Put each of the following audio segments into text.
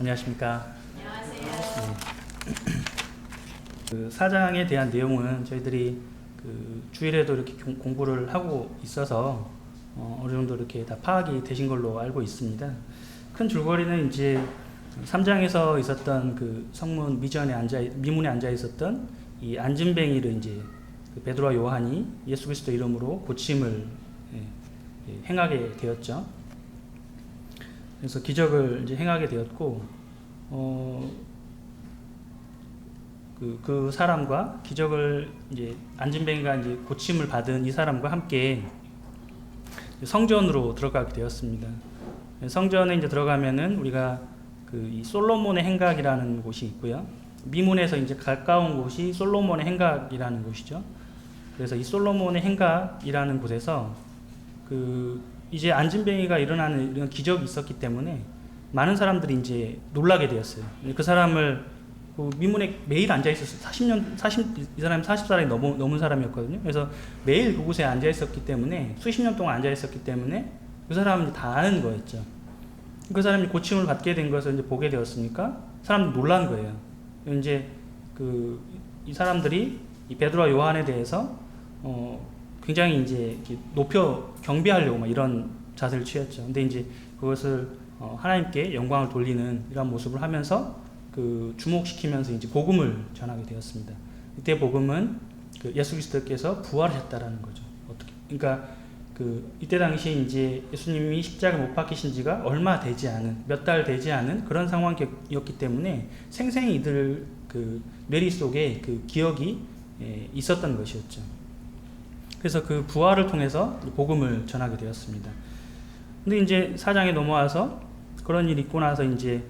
안녕하십니까. 안녕하세요. 그 사장에 대한 내용은 저희들이 그 주일에도 이렇게 공부를 하고 있어서 어느 정도 이렇게 다 파악이 되신 걸로 알고 있습니다. 큰 줄거리는 이제 3장에서 있었던 그 성문 미문에 앉아 있었던 이 안진뱅이를 이제 그 베드로와 요한이 예수 그리스도 이름으로 고침을 행하게 되었죠. 그래서 기적을 이제 행하게 되었고, 그 사람과 기적을 이제 안진뱅이가 이제 고침을 받은 이 사람과 함께 성전으로 들어가게 되었습니다. 성전에 이제 들어가면은 우리가 그 이 솔로몬의 행각이라는 곳이 있고요. 미문에서 이제 가까운 곳이 솔로몬의 행각이라는 곳이죠. 그래서 이 솔로몬의 행각이라는 곳에서 그 이제 안진뱅이가 일어나는 이런 기적이 있었기 때문에 많은 사람들이 이제 놀라게 되었어요. 그 사람을 그 미문에 매일 앉아 있었어요. 이 사람이 40살이 넘은 사람이었거든요. 그래서 매일 그곳에 앉아 있었기 때문에 수십 년 동안 앉아 있었기 때문에 그 사람은 다 아는 거였죠. 그 사람이 고침을 받게 된 것을 이제 보게 되었으니까 사람들이 놀란 거예요. 이제 이 사람들이 이 베드로와 요한에 대해서 굉장히 이제 높여 경배하려고 막 이런 자세를 취했죠. 근데 이제 그것을 하나님께 영광을 돌리는 이런 모습을 하면서 그 주목시키면서 이제 복음을 전하게 되었습니다. 이때 복음은 그 예수 그리스도께서 부활하셨다라는 거죠. 그러니까 이때 당시 이제 예수님이 십자가 못 박히신 지가 얼마 되지 않은, 몇 달 되지 않은 그런 상황이었기 때문에 생생히 이들 그 뇌리 속에 그 기억이 있었던 것이었죠. 그래서 그 부활을 통해서 복음을 전하게 되었습니다. 근데 이제 4장에 넘어와서 그런 일이 있고 나서 이제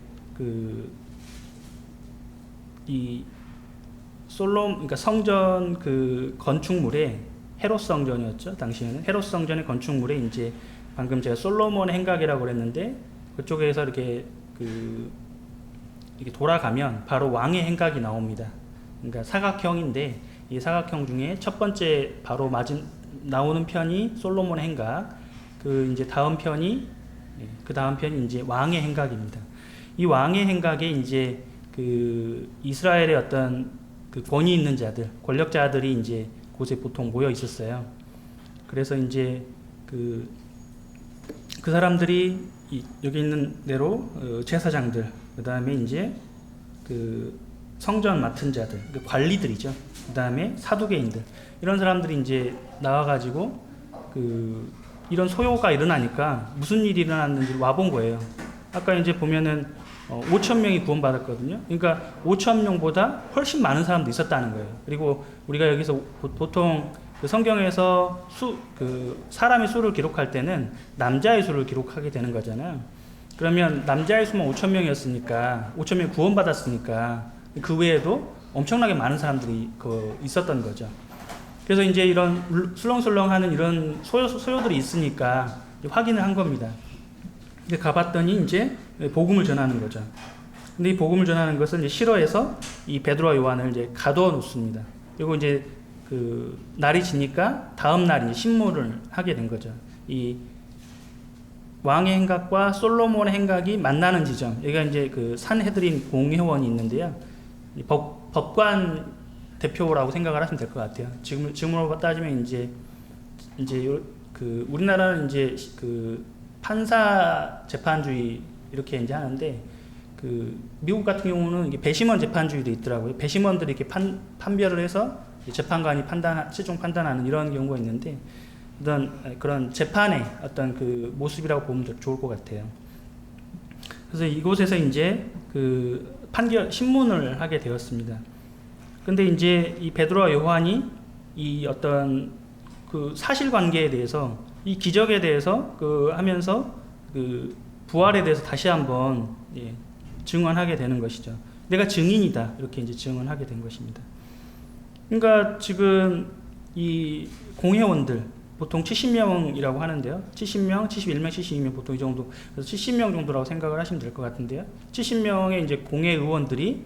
그러니까 성전 그 건축물에 헤롯 성전이었죠. 당시에는 헤롯 성전의 건축물에 이제 방금 제가 솔로몬의 행각이라고 그랬는데 그쪽에서 이렇게 돌아가면 바로 왕의 행각이 나옵니다. 그러니까 사각형인데 이 사각형 중에 첫 번째 바로 나오는 편이 솔로몬의 행각, 이제 다음 편이 이제 왕의 행각입니다. 이 왕의 행각에 이제 이스라엘의 어떤 권위 있는 자들, 권력자들이 이제 곳에 보통 모여 있었어요. 그래서 이제 그 사람들이 여기 있는 대로 제사장들, 그 다음에 이제 성전 맡은 자들, 관리들이죠. 그 다음에 사두개인들, 이런 사람들이 이제 나와가지고 이런 소요가 일어나니까 무슨 일이 일어났는지 와본 거예요. 아까 이제 보면은 5천 명이 구원받았거든요. 그러니까 5천 명보다 훨씬 많은 사람도 있었다는 거예요. 그리고 우리가 여기서 보통 성경에서 사람의 수를 기록할 때는 남자의 수를 기록하게 되는 거잖아요. 그러면 남자의 수만 5천 명이었으니까 5천 명이 구원받았으니까 그 외에도 엄청나게 많은 사람들이 있었던 거죠. 그래서 이제 이런 술렁술렁하는 이런 소요들이 있으니까 확인을 한 겁니다. 근데 가봤더니 이제 복음을 전하는 거죠. 근데 이 복음을 전하는 것을 이제 싫어해서 이 베드로와 요한을 이제 가두어 놓습니다. 그리고 이제 날이 지니까 다음 날 이제 신문을 하게 된 거죠. 이 왕의 행각과 솔로몬의 행각이 만나는 지점, 여기가 이제 산헤드린 공회원이 있는데요. 법관 대표라고 생각을 하시면 될 것 같아요. 지금으로 따지면 이제 우리나라는 이제 판사 재판주의 이렇게 이제 하는데 미국 같은 경우는 이게 배심원 재판주의도 있더라고요. 배심원들이 이렇게 판별을 해서 재판관이 최종 판단하는 이런 경우가 있는데 그런 재판의 어떤 모습이라고 보면 좋을 것 같아요. 그래서 이곳에서 이제 신문을 하게 되었습니다. 근데 이제 이 베드로와 요한이 이 어떤 사실관계에 대해서, 이 기적에 대해서 하면서 부활에 대해서 다시 한번 증언하게 되는 것이죠. 내가 증인이다, 이렇게 이제 증언하게 된 것입니다. 그러니까 지금 이 공회원들 보통 70명이라고 하는데요. 70명, 71명, 72명 보통 이 정도. 그래서 70명 정도라고 생각을 하시면 될 것 같은데요. 70명의 이제 공회의원들이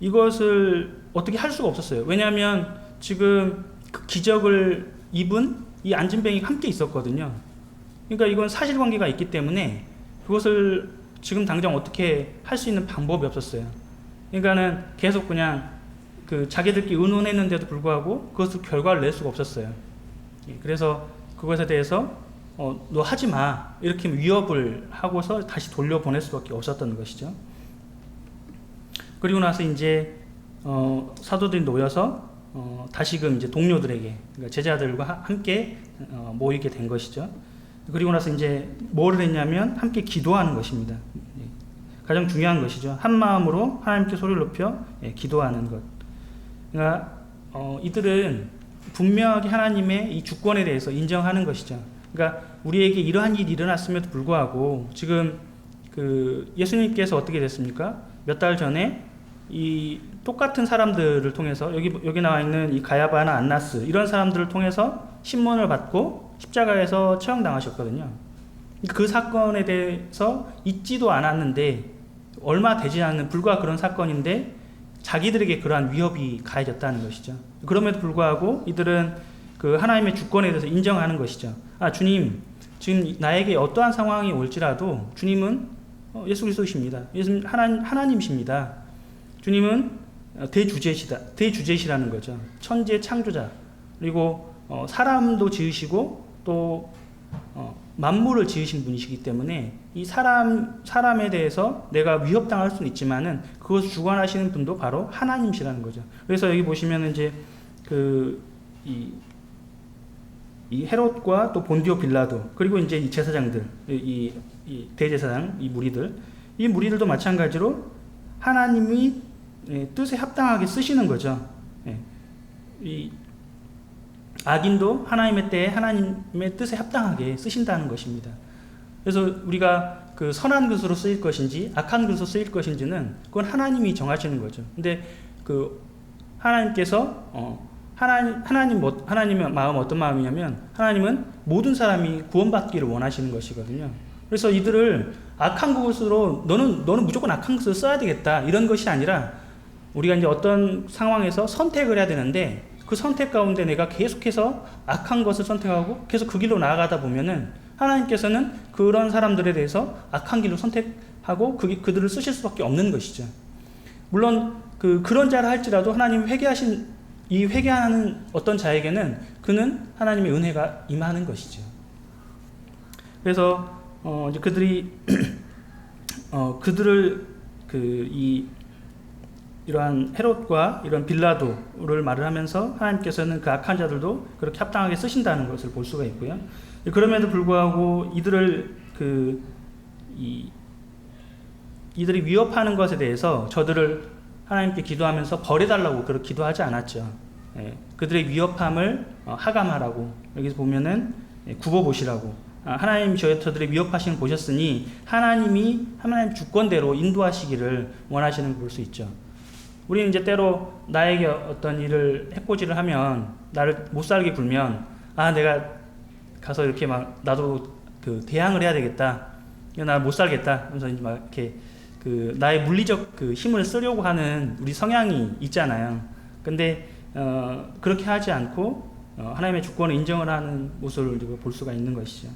이것을 어떻게 할 수가 없었어요. 왜냐하면 지금 그 기적을 입은 이 안진뱅이가 함께 있었거든요. 그러니까 이건 사실관계가 있기 때문에 그것을 지금 당장 어떻게 할 수 있는 방법이 없었어요. 그러니까는 계속 그냥 그 자기들끼리 의논했는데도 불구하고 그것을 결과를 낼 수가 없었어요. 그래서 그것에 대해서 너 하지 마 이렇게 위협을 하고서 다시 돌려보낼 수밖에 없었던 것이죠. 그리고 나서 이제 사도들이 놓여서 다시금 이제 동료들에게, 그러니까 제자들과 함께 모이게 된 것이죠. 그리고 나서 이제 뭐를 했냐면 함께 기도하는 것입니다. 가장 중요한 것이죠. 한 마음으로 하나님께 소리를 높여 기도하는 것. 그러니까 이들은 분명하게 하나님의 이 주권에 대해서 인정하는 것이죠. 그러니까 우리에게 이러한 일이 일어났음에도 불구하고 지금 그 예수님께서 어떻게 됐습니까? 몇 달 전에 이 똑같은 사람들을 통해서 여기 나와 있는 이 가야바나 안나스 이런 사람들을 통해서 신문을 받고 십자가에서 처형당하셨거든요. 그 사건에 대해서 잊지도 않았는데 얼마 되지 않는 불과 그런 사건인데 자기들에게 그러한 위협이 가해졌다는 것이죠. 그럼에도 불구하고 이들은 그 하나님의 주권에 대해서 인정하는 것이죠. 주님, 지금 나에게 어떠한 상황이 올지라도 주님은 예수 그리스도이십니다. 예수님 하나님이십니다. 주님은 대주제시라는 거죠. 천지의 창조자, 그리고 사람도 지으시고 또 만물을 지으신 분이시기 때문에 이 사람에 대해서 내가 위협당할 수는 있지만은 그것을 주관하시는 분도 바로 하나님이시라는 거죠. 그래서 여기 보시면 이제 이 헤롯과 또 본디오 빌라도 그리고 이제 이 제사장들, 이 대제사장, 이 무리들도 마찬가지로 하나님이 뜻에 합당하게 쓰시는 거죠. 이 악인도 하나님의 때에 하나님의 뜻에 합당하게 쓰신다는 것입니다. 그래서 우리가 그 선한 것으로 쓰일 것인지 악한 것으로 쓰일 것인지는 그건 하나님이 정하시는 거죠. 근데 그 하나님께서 하나님의 마음 어떤 마음이냐면 하나님은 모든 사람이 구원받기를 원하시는 것이거든요. 그래서 이들을 악한 것으로 너는 무조건 악한 것을 써야 되겠다 이런 것이 아니라 우리가 이제 어떤 상황에서 선택을 해야 되는데 그 선택 가운데 내가 계속해서 악한 것을 선택하고 계속 그 길로 나아가다 보면은 하나님께서는 그런 사람들에 대해서 악한 길로 선택하고 그들을 쓰실 수밖에 없는 것이죠. 물론 그런 자라 할지라도 하나님 회개하는 어떤 자에게는 그는 하나님의 은혜가 임하는 것이죠. 그래서 이제 그들이 그들을 이러한 헤롯과 이런 빌라도를 말을 하면서 하나님께서는 그 악한 자들도 그렇게 합당하게 쓰신다는 것을 볼 수가 있고요. 그럼에도 불구하고 이들을 이들이 위협하는 것에 대해서 저들을 하나님께 기도하면서 벌해달라고 그렇게 기도하지 않았죠. 그들의 위협함을 하감하라고 여기서 보면은 굽어보시라고 하나님 저들의 위협하시는 걸 보셨으니 하나님 주권대로 인도하시기를 원하시는 걸 볼 수 있죠. 우리는 이제 때로 나에게 어떤 일을 해코지를 하면 나를 못 살게 굴면 내가 가서 이렇게 막 나도 대항을 해야 되겠다. 나 못 살겠다. 그래서 이제 막 이렇게 나의 물리적 힘을 쓰려고 하는 우리 성향이 있잖아요. 근데 그렇게 하지 않고 하나님의 주권을 인정을 하는 모습을 볼 수가 있는 것이죠.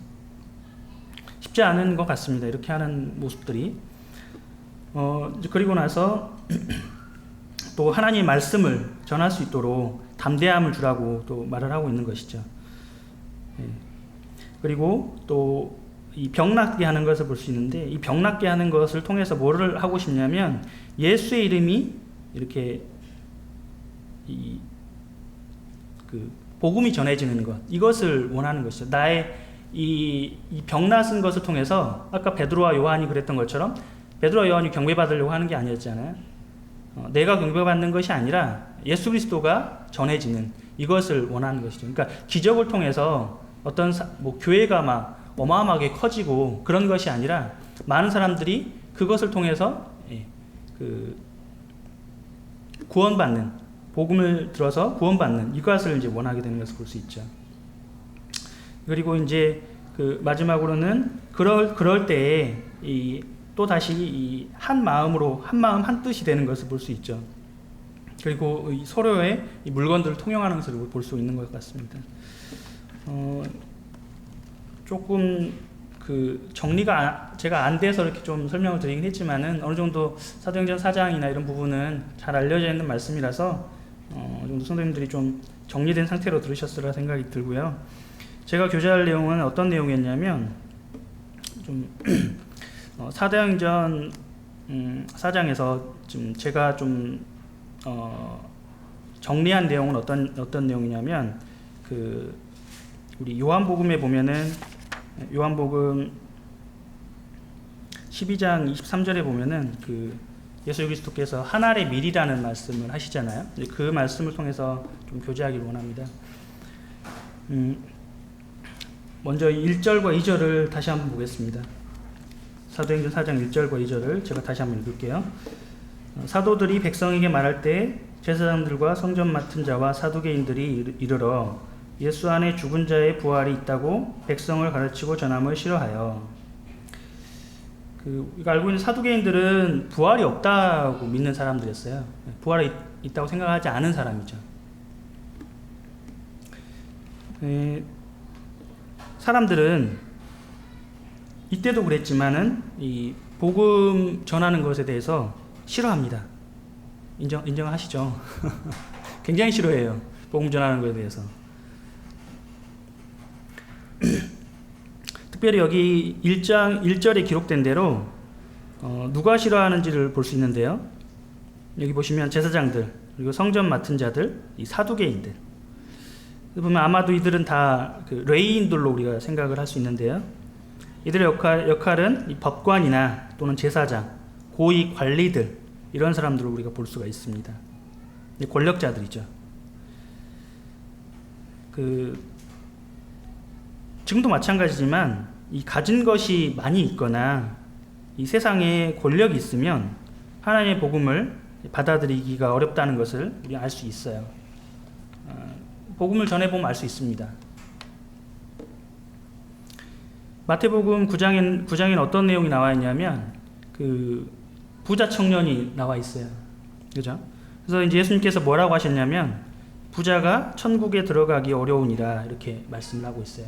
쉽지 않은 것 같습니다. 이렇게 하는 모습들이. 그리고 나서 또 하나님의 말씀을 전할 수 있도록 담대함을 주라고 또 말을 하고 있는 것이죠. 그리고 또 이 병낫게 하는 것을 볼 수 있는데 이 병낫게 하는 것을 통해서 뭐를 하고 싶냐면 예수의 이름이 이렇게 복음이 전해지는 것, 이것을 원하는 것이죠. 나의 이 병낫은 것을 통해서 아까 베드로와 요한이 그랬던 것처럼 베드로와 요한이 경배받으려고 하는 게 아니었잖아요. 내가 경배받는 것이 아니라 예수 그리스도가 전해지는 이것을 원하는 것이죠. 그러니까 기적을 통해서 어떤 교회가 막 어마어마하게 커지고 그런 것이 아니라 많은 사람들이 그것을 통해서 구원받는, 복음을 들어서 구원받는 이것을 이제 원하게 되는 것을 볼 수 있죠. 그리고 이제 마지막으로는 그럴 때에 또 다시 한 마음으로 한 마음 한 뜻이 되는 것을 볼 수 있죠. 그리고 서로의 물건들을 통용하는 것을 볼 수 있는 것 같습니다. 조금 그 정리가 제가 안 돼서 이렇게 좀 설명을 드리긴 했지만은 어느 정도 사도행전 4장이나 이런 부분은 잘 알려져 있는 말씀이라서 어느 정도 성도님들이 좀 정리된 상태로 들으셨으리라 생각이 들고요. 제가 교제할 내용은 어떤 내용이었냐면 좀 사도행전 4장에서 좀 제가 좀 정리한 내용은 어떤 내용이냐면 그 우리 요한복음에 보면은 요한복음 12장 23절에 보면은 그 예수 그리스도께서 한 알의 밀이라는 말씀을 하시잖아요. 그 말씀을 통해서 좀 교제하기를 원합니다. 먼저 1절과 2절을 다시 한번 보겠습니다. 사도행전 4장 1절과 2절을 제가 다시 한번 읽을게요. 사도들이 백성에게 말할 때 제사장들과 성전 맡은 자와 사두개인들이 이르러 예수 안에 죽은 자의 부활이 있다고 백성을 가르치고 전함을 싫어하여. 이거 알고 있는 사두개인들은 부활이 없다고 믿는 사람들이었어요. 부활이 있다고 생각하지 않은 사람이죠. 사람들은 이때도 그랬지만은 이 복음 전하는 것에 대해서 싫어합니다. 인정하시죠? 굉장히 싫어해요. 복음 전하는 것에 대해서. 특별히 여기 1장 1절에 기록된 대로 누가 싫어하는지를 볼 수 있는데요. 여기 보시면 제사장들, 그리고 성전 맡은 자들, 이 사두개인들. 보면 아마도 이들은 다 그 레위인들로 우리가 생각을 할 수 있는데요. 이들의 역할은 이 법관이나 또는 제사장, 고위 관리들, 이런 사람들을 우리가 볼 수가 있습니다. 권력자들이죠. 지금도 마찬가지지만 이 가진 것이 많이 있거나 이 세상에 권력이 있으면 하나님의 복음을 받아들이기가 어렵다는 것을 우리 알 수 있어요. 복음을 전해보면 알 수 있습니다. 마태복음 9장에는 어떤 내용이 나와 있냐면 그 부자 청년이 나와 있어요. 그죠? 그래서 이제 예수님께서 뭐라고 하셨냐면 부자가 천국에 들어가기 어려우니라 이렇게 말씀을 하고 있어요.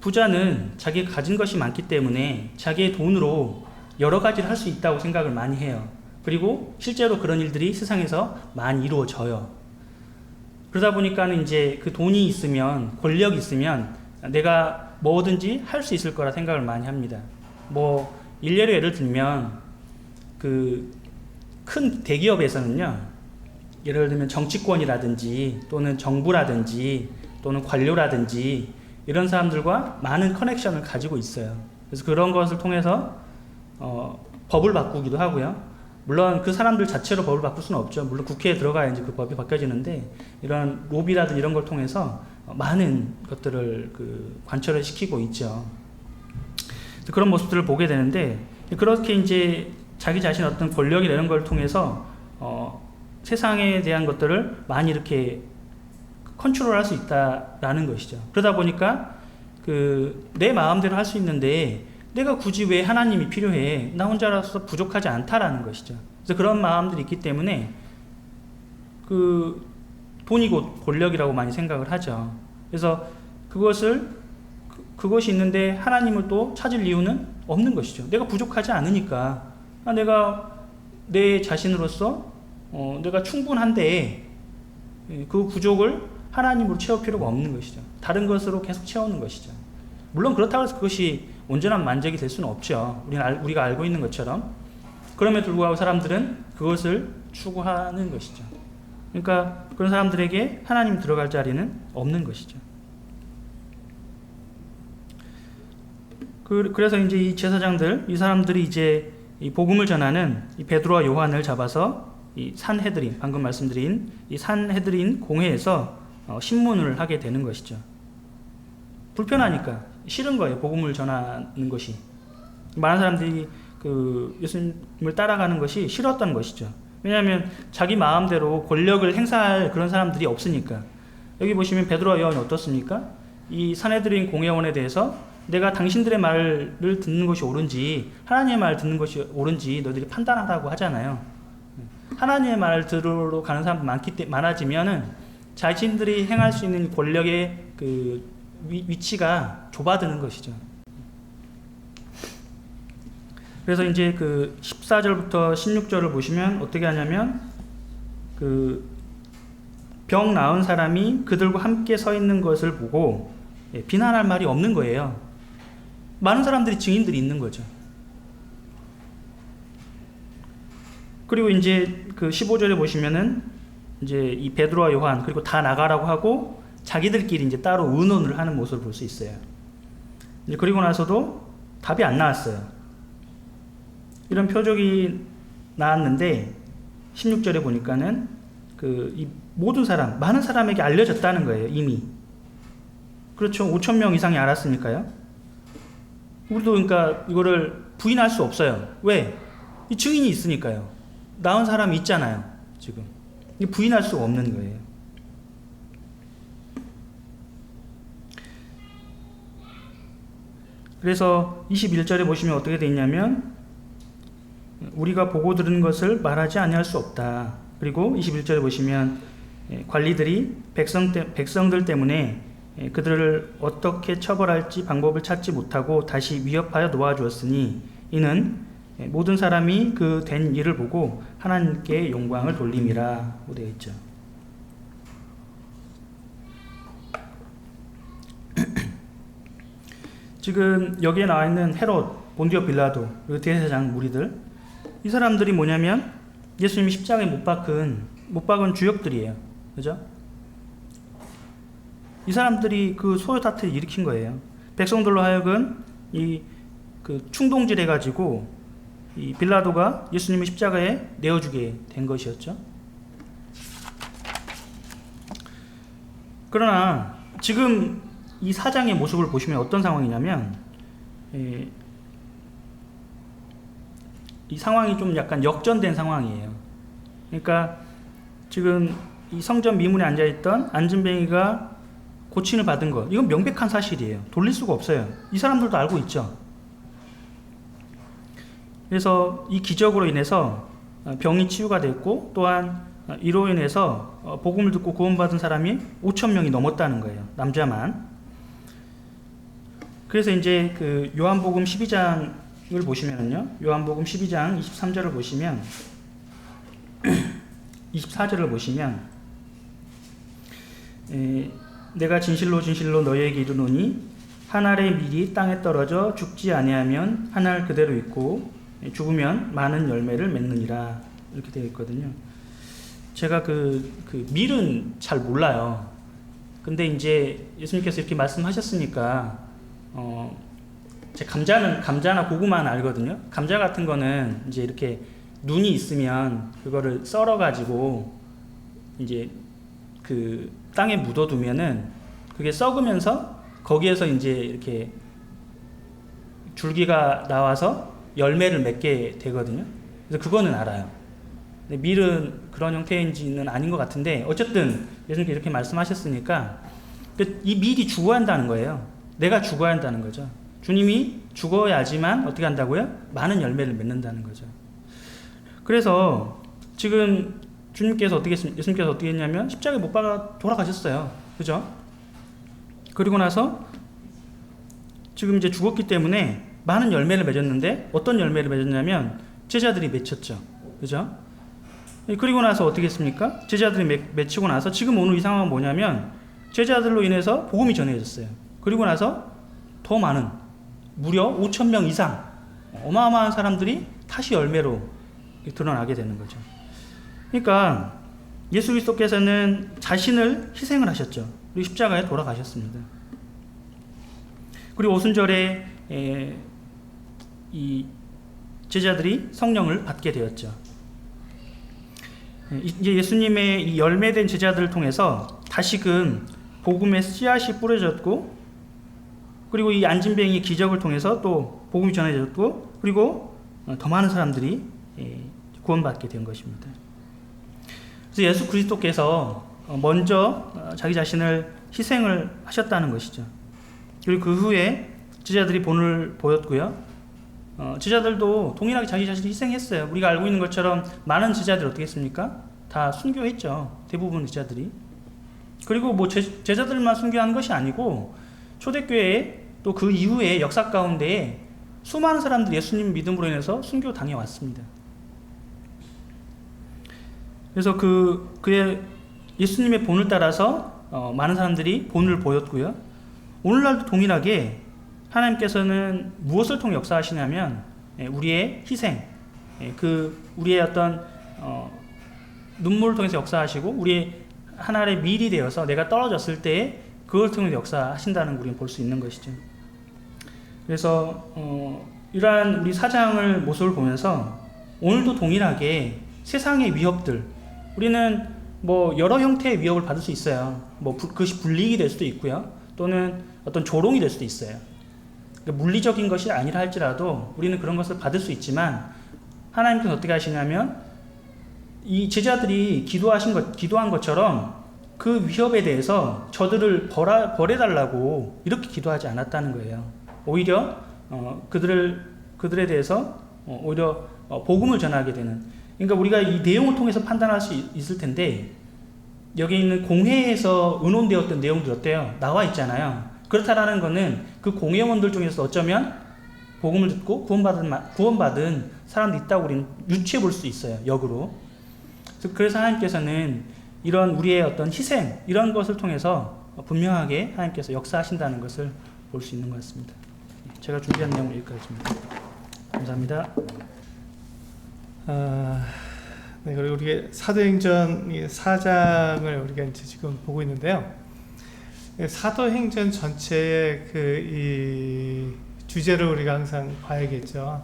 부자는 자기가 가진 것이 많기 때문에 자기의 돈으로 여러 가지를 할 수 있다고 생각을 많이 해요. 그리고 실제로 그런 일들이 세상에서 많이 이루어져요. 그러다 보니까는 이제 그 돈이 있으면, 권력이 있으면 내가 뭐든지 할 수 있을 거라 생각을 많이 합니다. 일례로 예를 들면 그 큰 대기업에서는요, 예를 들면 정치권이라든지 또는 정부라든지 또는 관료라든지 이런 사람들과 많은 커넥션을 가지고 있어요. 그래서 그런 것을 통해서 법을 바꾸기도 하고요. 물론 그 사람들 자체로 법을 바꿀 수는 없죠. 물론 국회에 들어가야 이제 그 법이 바뀌어지는데 이런 로비라든지 이런 걸 통해서 많은 것들을 관철을 시키고 있죠. 그런 모습들을 보게 되는데 그렇게 이제 자기 자신 어떤 권력이나 이런 걸 통해서 세상에 대한 것들을 많이 이렇게 컨트롤할 수 있다라는 것이죠. 그러다 보니까 내 마음대로 할 수 있는데 내가 굳이 왜 하나님이 필요해? 나 혼자라서 부족하지 않다라는 것이죠. 그래서 그런 마음들이 있기 때문에 돈이 곧 권력이라고 많이 생각을 하죠. 그래서 그것이 있는데 하나님을 또 찾을 이유는 없는 것이죠. 내가 부족하지 않으니까 내가 내 자신으로서 내가 충분한데 그 부족을 하나님으로 채울 필요가 없는 것이죠. 다른 것으로 계속 채우는 것이죠. 물론 그렇다고 해서 그것이 온전한 만족이 될 수는 없죠. 우리가 알고 있는 것처럼. 그럼에도 불구하고 사람들은 그것을 추구하는 것이죠. 그러니까 그런 사람들에게 하나님 들어갈 자리는 없는 것이죠. 그래서 이제 이 제사장들, 이 사람들이 이제 이 복음을 전하는 이 베드로와 요한을 잡아서 이 산헤드린, 방금 말씀드린 이 산헤드린 공회에서 신문을 하게 되는 것이죠. 불편하니까 싫은 거예요. 복음을 전하는 것이. 많은 사람들이 예수님을 따라가는 것이 싫었던 것이죠. 왜냐하면 자기 마음대로 권력을 행사할 그런 사람들이 없으니까. 여기 보시면 베드로와 요한이 어떻습니까? 이 산헤드린 공회원에 대해서 내가 당신들의 말을 듣는 것이 옳은지 하나님의 말을 듣는 것이 옳은지 너희들이 판단하라고 하잖아요. 하나님의 말을 들으러 가는 사람 많아지면은 자신들이 행할 수 있는 권력의 그 위치가 좁아드는 것이죠. 그래서 이제 그 14절부터 16절을 보시면 어떻게 하냐면 그 병 나은 사람이 그들과 함께 서 있는 것을 보고 비난할 말이 없는 거예요. 많은 사람들이 증인들이 있는 거죠. 그리고 이제 그 15절에 보시면은 이제 이 베드로와 요한 그리고 다 나가라고 하고 자기들끼리 이제 따로 의논을 하는 모습을 볼 수 있어요. 이제 그리고 나서도 답이 안 나왔어요. 이런 표적이 나왔는데 16절에 보니까는 그 이 모든 사람, 많은 사람에게 알려졌다는 거예요, 이미. 그렇죠. 5,000명 이상이 알았으니까요. 우리도 그러니까 이거를 부인할 수 없어요. 왜? 이 증인이 있으니까요. 나은 사람이 있잖아요, 지금. 부인할 수가 없는 거예요. 그래서 21절에 보시면 어떻게 되어 있냐면 우리가 보고 들은 것을 말하지 아니할 수 없다. 그리고 21절에 보시면 관리들이 백성들 때문에 그들을 어떻게 처벌할지 방법을 찾지 못하고 다시 위협하여 놓아주었으니 이는 모든 사람이 그 된 일을 보고 하나님께 영광을 돌림이라 되어 있죠. 지금 여기에 나와 있는 헤롯, 본디오 빌라도, 그리고 대제사장 무리들, 이 사람들이 뭐냐면 예수님이 십자가에 못 박은 주역들이에요. 그죠? 이 사람들이 그 소요 다툼을 일으킨 거예요. 백성들로 하여금 그 충동질 해가지고 이 빌라도가 예수님을 십자가에 내어주게 된 것이었죠. 그러나 지금 이 사장의 모습을 보시면 어떤 상황이냐면 이 상황이 좀 약간 역전된 상황이에요. 그러니까 지금 이 성전 미문에 앉아있던 안진뱅이가 고침을 받은 것, 이건 명백한 사실이에요. 돌릴 수가 없어요. 이 사람들도 알고 있죠. 그래서 이 기적으로 인해서 병이 치유가 됐고 또한 이로 인해서 복음을 듣고 구원받은 사람이 5,000명이 넘었다는 거예요. 남자만. 그래서 이제 그 요한복음 12장을 보시면요. 요한복음 12장 23절을 보시면 24절을 보시면 내가 진실로 진실로 너희에게 이르노니 한 알의 밀이 땅에 떨어져 죽지 아니하면 한 알 그대로 있고 죽으면 많은 열매를 맺느니라 이렇게 되어 있거든요. 제가 그 밀은 잘 몰라요. 근데 이제 예수님께서 이렇게 말씀하셨으니까 제 감자나 고구마는 알거든요. 감자 같은 거는 이제 이렇게 눈이 있으면 그거를 썰어 가지고 이제 그 땅에 묻어두면은 그게 썩으면서 거기에서 이제 이렇게 줄기가 나와서 열매를 맺게 되거든요. 그래서 그거는 알아요. 근데 밀은 그런 형태인지는 아닌 것 같은데 어쨌든 예수님께서 이렇게 말씀하셨으니까 이 밀이 죽어야 한다는 거예요. 내가 죽어야 한다는 거죠. 주님이 죽어야지만 어떻게 한다고요? 많은 열매를 맺는다는 거죠. 그래서 지금 예수님께서 어떻게 했냐면 십자가에 못 박아 돌아가셨어요. 그죠? 그리고 나서 지금 이제 죽었기 때문에 많은 열매를 맺었는데 어떤 열매를 맺었냐면 제자들이 맺혔죠. 그죠? 그리고 나서 어떻게 했습니까? 제자들이 맺히고 나서 지금 오늘 이 상황은 뭐냐면 제자들로 인해서 복음이 전해졌어요. 그리고 나서 더 많은 무려 5,000명 이상 어마어마한 사람들이 다시 열매로 드러나게 되는 거죠. 그러니까 예수 그리스도께서는 자신을 희생을 하셨죠. 그리고 십자가에 돌아가셨습니다. 그리고 오순절에 이 제자들이 성령을 받게 되었죠. 이제 예수님의 이 열매된 제자들을 통해서 다시금 복음의 씨앗이 뿌려졌고, 그리고 이 안진뱅이 기적을 통해서 또 복음이 전해졌고, 그리고 더 많은 사람들이 구원받게 된 것입니다. 그래서 예수 그리스도께서 먼저 자기 자신을 희생을 하셨다는 것이죠. 그리고 그 후에 제자들이 본을 보였고요. 제자들도 동일하게 자기 자신을 희생했어요. 우리가 알고 있는 것처럼 많은 제자들이 어떻게 했습니까? 다 순교했죠. 대부분 제자들이. 그리고 뭐 제자들만 순교한 것이 아니고 초대교회에 또 그 이후에 역사 가운데에 수많은 사람들이 예수님 믿음으로 인해서 순교 당해 왔습니다. 그래서 그의 예수님의 본을 따라서 많은 사람들이 본을 보였고요. 오늘날도 동일하게 하나님께서는 무엇을 통해 역사하시냐면 우리의 희생, 우리의 어떤 눈물을 통해서 역사하시고 우리의 하나의 밀이 되어서 내가 떨어졌을 때 그걸 통해 역사하신다는 걸 우리는 볼 수 있는 것이죠. 그래서 이러한 우리 사장을 모습을 보면서 오늘도 동일하게 세상의 위협들, 우리는 뭐 여러 형태의 위협을 받을 수 있어요. 뭐 그것이 불이익이 될 수도 있고요, 또는 어떤 조롱이 될 수도 있어요. 그러니까 물리적인 것이 아니라 할지라도 우리는 그런 것을 받을 수 있지만 하나님께서 어떻게 하시냐면 이 제자들이 기도한 것처럼 그 위협에 대해서 저들을 벌해달라고 이렇게 기도하지 않았다는 거예요. 오히려 그들에 대해서 오히려 복음을 전하게 되는, 그러니까 우리가 이 내용을 통해서 판단할 수 있을 텐데 여기 있는 공회에서 의논되었던 내용들 어때요? 나와 있잖아요. 그렇다라는 것은 그 공회원들 중에서 어쩌면 복음을 듣고 구원받은 사람도 있다고 우리는 유추해 볼 수 있어요, 역으로. 그래서 하나님께서는 이런 우리의 어떤 희생, 이런 것을 통해서 분명하게 하나님께서 역사하신다는 것을 볼 수 있는 것 같습니다. 제가 준비한 내용은 여기까지입니다. 감사합니다. 네, 그리고 우리 사도행전 4장을 우리가 이제 지금 보고 있는데요. 사도행전 전체의 이 주제를 우리가 항상 봐야겠죠.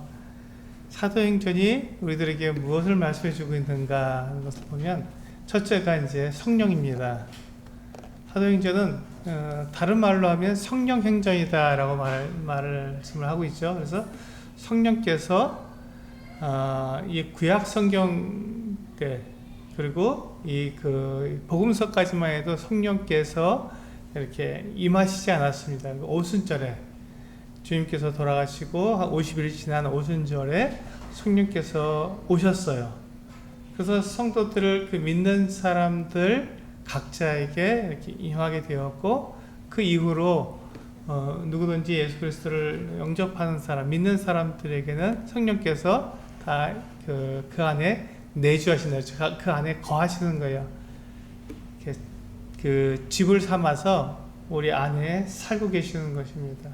사도행전이 우리들에게 무엇을 말씀해주고 있는가 하는 것을 보면 첫째가 이제 성령입니다. 사도행전은 다른 말로 하면 성령행전이다라고 말씀을 하고 있죠. 그래서 성령께서 이 구약 성경 때 그리고 이 복음서까지만 해도 성령께서 이렇게 임하시지 않았습니다. 오순절에 주님께서 돌아가시고 한 50일 지난 오순절에 성령께서 오셨어요. 그래서 성도들을 믿는 사람들 각자에게 이렇게 임하게 되었고, 그 이후로 누구든지 예수 그리스도를 영접하는 사람, 믿는 사람들에게는 성령께서 다 그 안에 내주하신다, 그 안에 거하시는 거예요. 그 집을 삼아서 우리 안에 살고 계시는 것입니다.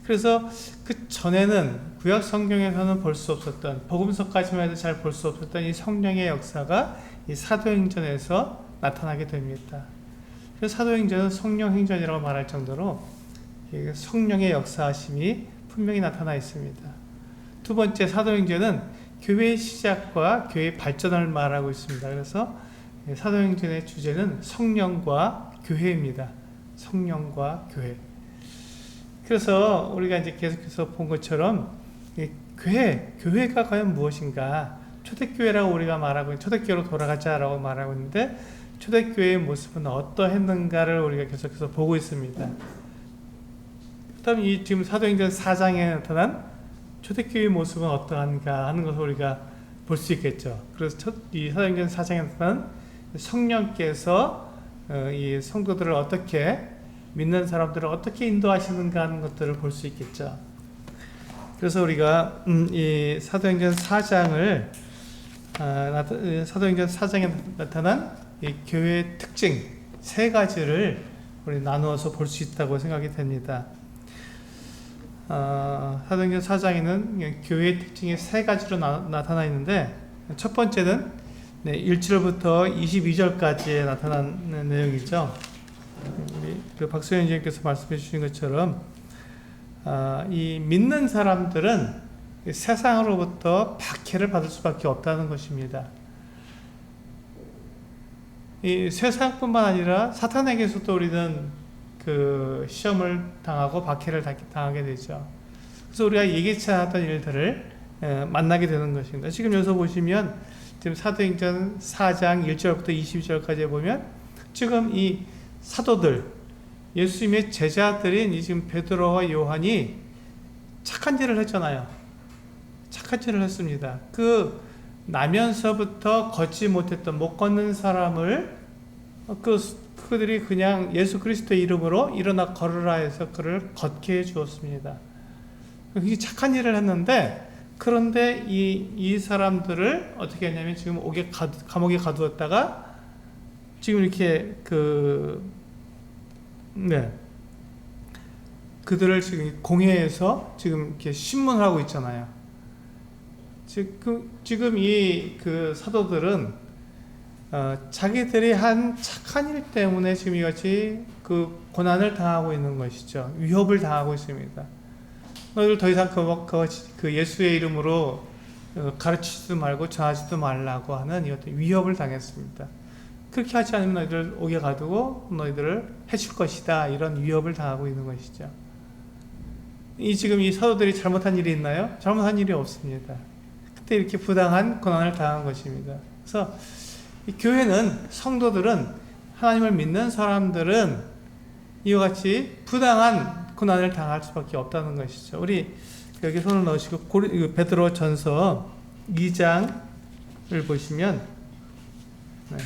그래서 그 전에는 구약 성경에서는 볼 수 없었던, 복음서까지만 해도 잘 볼 수 없었던 이 성령의 역사가 이 사도행전에서 나타나게 됩니다. 그래서 사도행전은 성령행전이라고 말할 정도로 성령의 역사하심이 분명히 나타나 있습니다. 두 번째, 사도행전은 교회의 시작과 교회의 발전을 말하고 있습니다. 그래서 사도행전의 주제는 성령과 교회입니다. 성령과 교회. 그래서 우리가 이제 계속해서 본 것처럼 교회가 과연 무엇인가? 초대교회라고 우리가 말하고, 초대교회로 돌아가자라고 말하고 있는데, 초대교회의 모습은 어떠했는가를 우리가 계속해서 보고 있습니다. 그다음 이 지금 사도행전 4장에 나타난 초대교회의 모습은 어떠한가 하는 것을 우리가 볼 수 있겠죠. 그래서 이 사도행전 4장에 나타난 성령께서 이 성도들을 어떻게, 믿는 사람들을 어떻게 인도하시는가 하는 것들을 볼 수 있겠죠. 그래서 우리가 이 사도행전 4장을 사도행전 4장에 나타난 이 교회의 특징 세 가지를 우리 나누어서 볼 수 있다고 생각이 됩니다. 사도행전 4장에는 교회의 특징이 세 가지로 나타나 있는데, 첫 번째는 1절부터 22절까지에 나타난 내용이죠. 우리 박수현 선생님께서 말씀해 주신 것처럼 이 믿는 사람들은 세상으로부터 박해를 받을 수밖에 없다는 것입니다. 이 세상뿐만 아니라 사탄에게서도 우리는 그 시험을 당하고 박해를 당하게 되죠. 그래서 우리가 예기치 않았던 일들을 만나게 되는 것입니다. 지금 여기서 보시면 지금 사도행전 4장 1절부터 22절까지 보면 지금 이 사도들, 예수님의 제자들인 이 지금 베드로와 요한이 착한 일을 했잖아요. 착한 일을 했습니다. 그 나면서부터 걷지 못했던, 못 걷는 사람을 그 그들이 그냥 예수 그리스도의 이름으로 일어나 걸으라 해서 그를 걷게 해 주었습니다. 굉장히 착한 일을 했는데, 그런데 이 사람들을 어떻게 했냐면 지금 감옥에 가두었다가 지금 이렇게 그들을 지금 공회에서 지금 이렇게 신문을 하고 있잖아요. 지금 이 사도들은 자기들이 한 착한 일 때문에 지금 이같이 고난을 당하고 있는 것이죠. 위협을 당하고 있습니다. 너희들 더 이상 그 예수의 이름으로 가르치지도 말고 전하지도 말라고 하는 이 어떤 위협을 당했습니다. 그렇게 하지 않으면 너희들 옥에 가두고 너희들을 해칠 것이다, 이런 위협을 당하고 있는 것이죠. 지금 이 사도들이 잘못한 일이 있나요? 잘못한 일이 없습니다. 그때 이렇게 부당한 고난을 당한 것입니다. 그래서 이 교회는, 성도들은, 하나님을 믿는 사람들은 이와 같이 부당한 고난을 당할 수밖에 없다는 것이죠. 우리 여기 손을 넣으시고 베드로 전서 2장을 보시면, 네,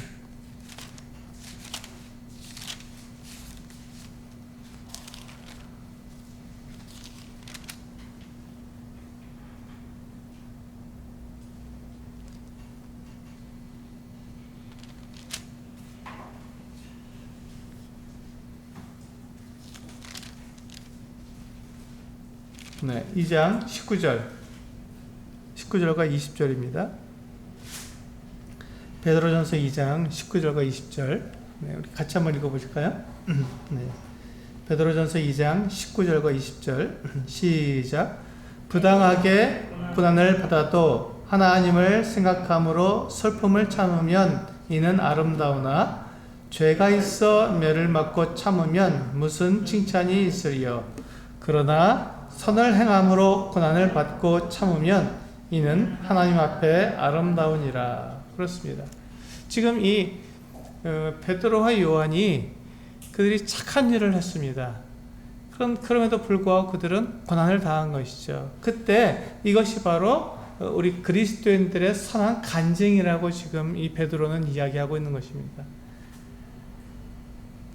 2장 19절과 20절입니다. 베드로전서 2장 19절과 20절. 네, 우리 같이 한번 읽어보실까요? 네. 베드로전서 2장 19절과 20절. 시작. 부당하게 고난을 받아도 하나님을 생각함으로 슬픔을 참으면 이는 아름다우나 죄가 있어 매를 맞고 참으면 무슨 칭찬이 있으리요. 그러나 선을 행함으로 고난을 받고 참으면 이는 하나님 앞에 아름다우니라. 그렇습니다. 지금 이 베드로와 요한이 그들이 착한 일을 했습니다. 그럼에도 불구하고 그들은 고난을 당한 것이죠. 그때 이것이 바로 우리 그리스도인들의 선한 간증이라고 지금 이 베드로는 이야기하고 있는 것입니다.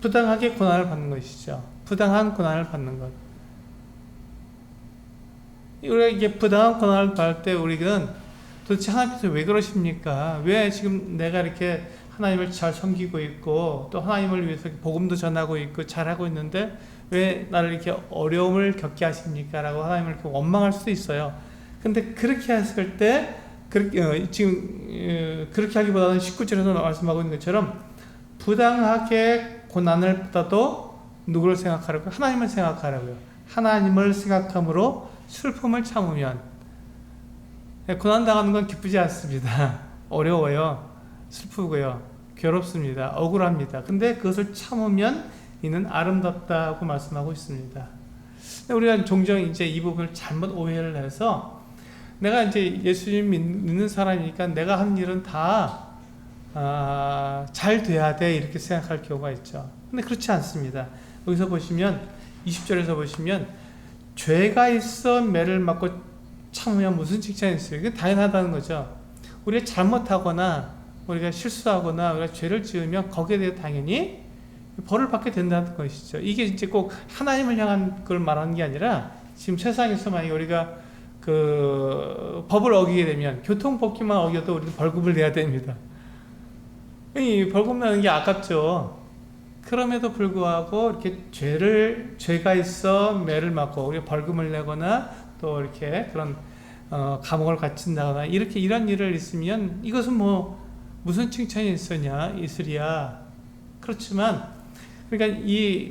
부당하게 고난을 받는 것이죠. 부당한 고난을 받는 것. 우리가 이게 부당한 고난을 받을 때 우리는 도대체 하나님께서 왜 그러십니까? 왜 지금 내가 이렇게 하나님을 잘 섬기고 있고 또 하나님을 위해서 복음도 전하고 있고 잘하고 있는데 왜 나를 이렇게 어려움을 겪게 하십니까? 라고 하나님을 원망할 수도 있어요. 근데 그렇게 했을 때 지금 그렇게 하기보다는 19절에서 말씀하고 있는 것처럼 부당하게 고난을 받아도 누구를 생각하라고요? 하나님을 생각하라고요. 하나님을 생각함으로 슬픔을 참으면, 고난당하는 건 기쁘지 않습니다. 어려워요. 슬프고요. 괴롭습니다. 억울합니다. 근데 그것을 참으면 이는 아름답다고 말씀하고 있습니다. 우리가 종종 이제 이 부분을 잘못 오해를 해서 내가 이제 예수님 믿는 사람이니까 내가 한 일은 다 잘 돼야 돼, 이렇게 생각할 경우가 있죠. 근데 그렇지 않습니다. 여기서 보시면 20절에서 보시면 죄가 있어 매를 맞고 참으면 무슨 칭찬이 있어요? 이게 당연하다는 거죠. 우리가 잘못하거나 우리가 실수하거나 우리가 죄를 지으면 거기에 대해 당연히 벌을 받게 된다는 것이죠. 이게 이제 꼭 하나님을 향한 걸 말하는 게 아니라 지금 세상에서 만약에 우리가 법을 어기게 되면 교통법규만 어겨도 우리는 벌금을 내야 됩니다. 이 벌금 내는 게 아깝죠. 그럼에도 불구하고 이렇게 죄가 있어 매를 맞고 우리가 벌금을 내거나 또 이렇게 그런 감옥을 갇힌다거나 이런 일을 있으면 이것은 뭐 무슨 칭찬이 있으랴. 그렇지만 그러니까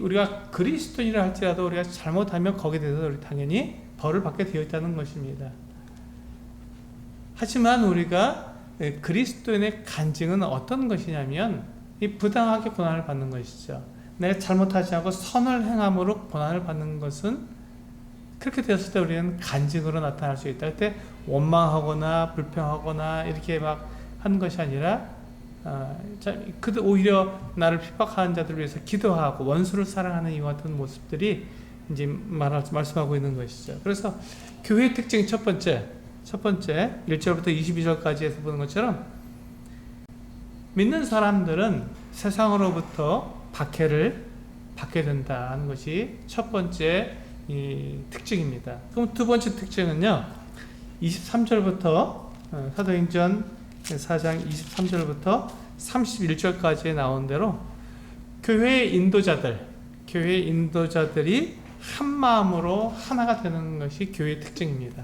우리가 그리스도인이라 할지라도 우리가 잘못하면 거기에 대해서 우리 당연히 벌을 받게 되어 있다는 것입니다. 하지만 우리가 그리스도인의 간증은 어떤 것이냐면 이 부당하게 고난을 받는 것이죠. 내가 잘못하지 않고 선을 행함으로 고난을 받는 것은 그렇게 되었을 때 우리는 간증으로 나타날 수 있다. 그때 원망하거나 불평하거나 이렇게 막 하는 것이 아니라 오히려 나를 핍박하는 자들을 위해서 기도하고 원수를 사랑하는 이와 같은 모습들이 이제 말씀하고 있는 것이죠. 그래서 교회의 특징 첫 번째 1절부터 22절까지 해서 보는 것처럼 믿는 사람들은 세상으로부터 박해를 받게 된다는 것이 첫 번째 이 특징입니다. 그럼 두 번째 특징은요, 23절부터 사도행전 4장 23절부터 31절까지에 나온 대로 교회 인도자들이 한 마음으로 하나가 되는 것이 교회의 특징입니다.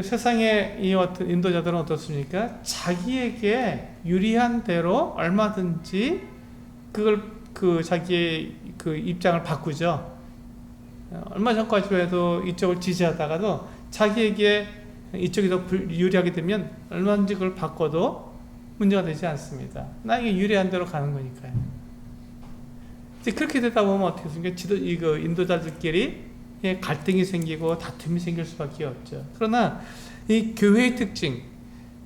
세상의 이 어떤 인도자들은 어떻습니까? 자기에게 유리한 대로 얼마든지 그걸 자기의 그 입장을 바꾸죠. 얼마 전까지만 해도 이쪽을 지지하다가도 자기에게 이쪽이 더 유리하게 되면 얼마든지 그걸 바꿔도 문제가 되지 않습니다. 나에게 유리한 대로 가는 거니까요. 이제 그렇게 되다 보면 어떻게 됩니까? 이거 인도자들끼리 갈등이 생기고 다툼이 생길 수밖에 없죠. 그러나 이 교회의 특징,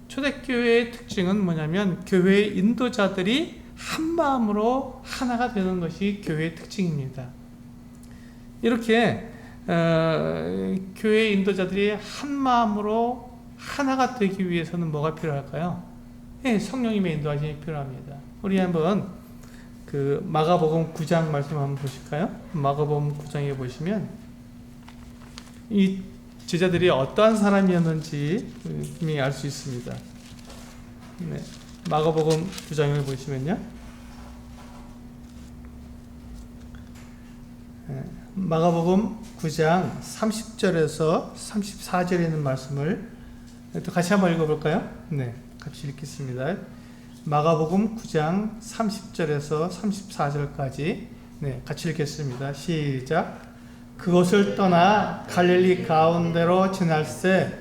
초대교회의 특징은 뭐냐면 교회의 인도자들이 한 마음으로 하나가 되는 것이 교회의 특징입니다. 이렇게 교회의 인도자들이 한 마음으로 하나가 되기 위해서는 뭐가 필요할까요? 성령님의 인도하심이 필요합니다. 우리 한번 그 마가복음 9장 말씀 한번 보실까요? 마가복음 9장에 보시면 이 제자들이 어떠한 사람이었는지 분명히 알 수 있습니다. 네. 마가복음 9장을 보시면요, 마가복음 9장 30절에서 34절에 있는 말씀을 또 같이 한번 읽어볼까요? 네, 같이 읽겠습니다. 마가복음 9장 30절에서 34절까지 네, 같이 읽겠습니다. 시작. 그곳을 떠나 갈릴리 가운데로 지날새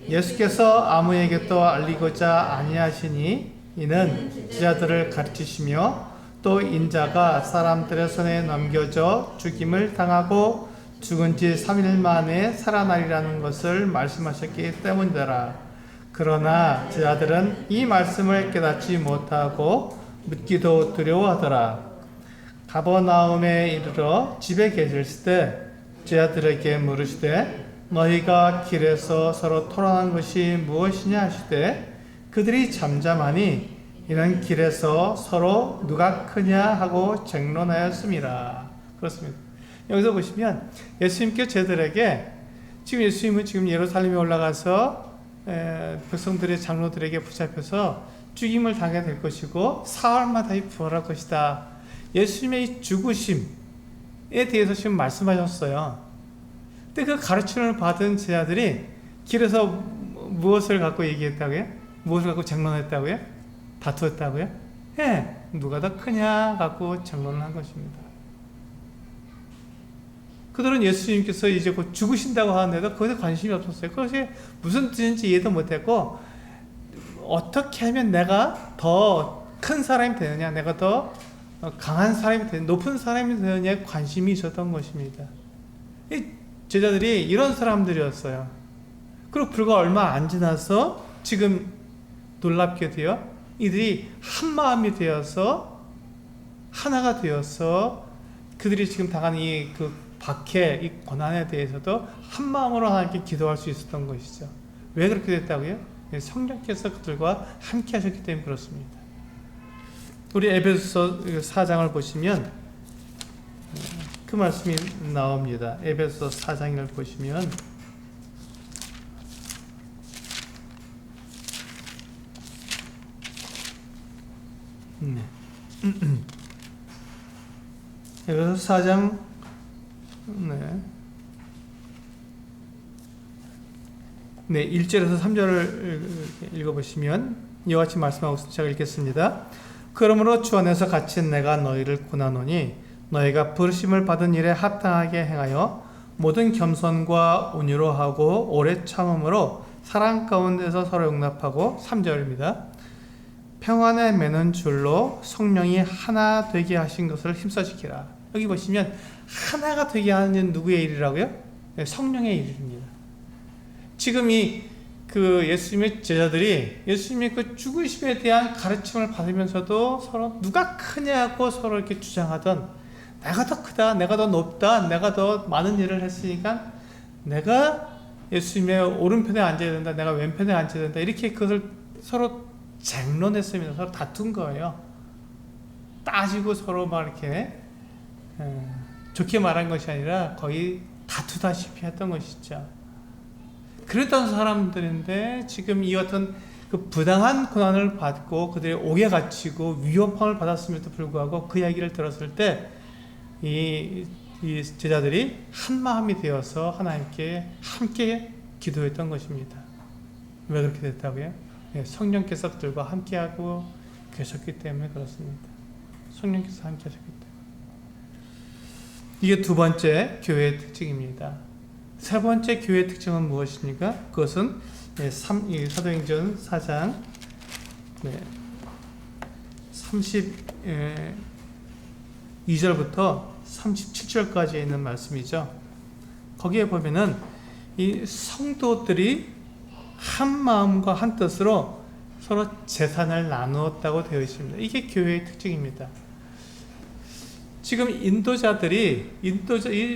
예수께서 아무에게도 알리고자 아니하시니 이는 제자들을 가르치시며 또 인자가 사람들의 손에 넘겨져 죽임을 당하고 죽은 지 3일 만에 살아나리라는 것을 말씀하셨기 때문이더라. 그러나 제자들은 이 말씀을 깨닫지 못하고 묻기도 두려워하더라. 가버나움에 이르러 집에 계실 때 제자들에게 물으시되 너희가 길에서 서로 토론한 것이 무엇이냐 하시되 그들이 잠잠하니 이는 길에서 서로 누가 크냐 하고 쟁론하였음이라. 그렇습니다. 여기서 보시면 예수님께서 제자들에게 지금 예수님은 지금 예루살렘에 올라가서 백성들의 장로들에게 붙잡혀서 죽임을 당하게 될 것이고 사흘마다 부활할 것이다. 예수님의 이 죽으심에 대해서 지금 말씀하셨어요. 근데 그 가르침을 받은 제자들이 길에서 무엇을 갖고 얘기했다고요? 무엇을 갖고 쟁론했다고요? 다투었다고요? 예, 누가 더 크냐 갖고 쟁론을 한 것입니다. 그들은 예수님께서 이제 곧 죽으신다고 하는데도 거기에 관심이 없었어요. 그것이 무슨 뜻인지 이해도 못했고 어떻게 하면 내가 더 큰 사람이 되느냐, 내가 더 강한 사람이 되느냐, 높은 사람이 되느냐에 관심이 있었던 것입니다. 이 제자들이 이런 사람들이었어요. 그리고 불과 얼마 안 지나서 지금 놀랍게도요, 이들이 한 마음이 되어서 하나가 되어서 그들이 지금 당하는 이 그 박해, 이 고난에 대해서도 한 마음으로 하나님께 기도할 수 있었던 것이죠. 왜 그렇게 됐다고요? 성령께서 그들과 함께 하셨기 때문에 그렇습니다. 우리 에베소서 4장을 보시면 그 말씀이 나옵니다. 에베소서 4장을 보시면 에베소서 4장 네, 1절에서 3절을 읽어보시면 이와 같이 말씀하고 있습니다. 제가 읽겠습니다. 그러므로 주 안에서 갇힌 내가 너희를 권하노니 너희가 부르심을 받은 일에 합당하게 행하여 모든 겸손과 온유로 하고 오래 참음으로 사랑 가운데서 서로 용납하고 3절입니다. 평안에 매는 줄로 성령이 하나 되게 하신 것을 힘써 지키라. 여기 보시면 하나가 되게 하는 일은 누구의 일이라고요? 성령의 일입니다. 지금 그 예수님의 제자들이 예수님의 그 죽으심에 대한 가르침을 받으면서도 서로 누가 크냐고 서로 이렇게 주장하던, 내가 더 크다, 내가 더 높다, 내가 더 많은 일을 했으니까 내가 예수님의 오른편에 앉아야 된다, 내가 왼편에 앉아야 된다, 이렇게 그것을 서로 쟁론했습니다. 서로 다툰 거예요. 따지고 서로 막 이렇게 좋게 말한 것이 아니라 거의 다투다시피 했던 것이죠. 그랬던 사람들인데 지금 이 어떤 그 부당한 고난을 받고 그들의 옥에 갇히고 위협함을 받았음에도 불구하고 그 이야기를 들었을 때 이 제자들이 한 마음이 되어서 하나님께 함께 기도했던 것입니다. 왜 그렇게 됐다고요? 성령께서 그들과 함께하고 계셨기 때문에 그렇습니다. 성령께서 함께 하셨기 때문에. 이게 두 번째 교회의 특징입니다. 세 번째 교회의 특징은 무엇입니까? 그것은 사도행전 4장 32절부터 37절까지 있는 말씀이죠. 거기에 보면은 이 성도들이 한 마음과 한 뜻으로 서로 재산을 나누었다고 되어 있습니다. 이게 교회의 특징입니다. 지금 이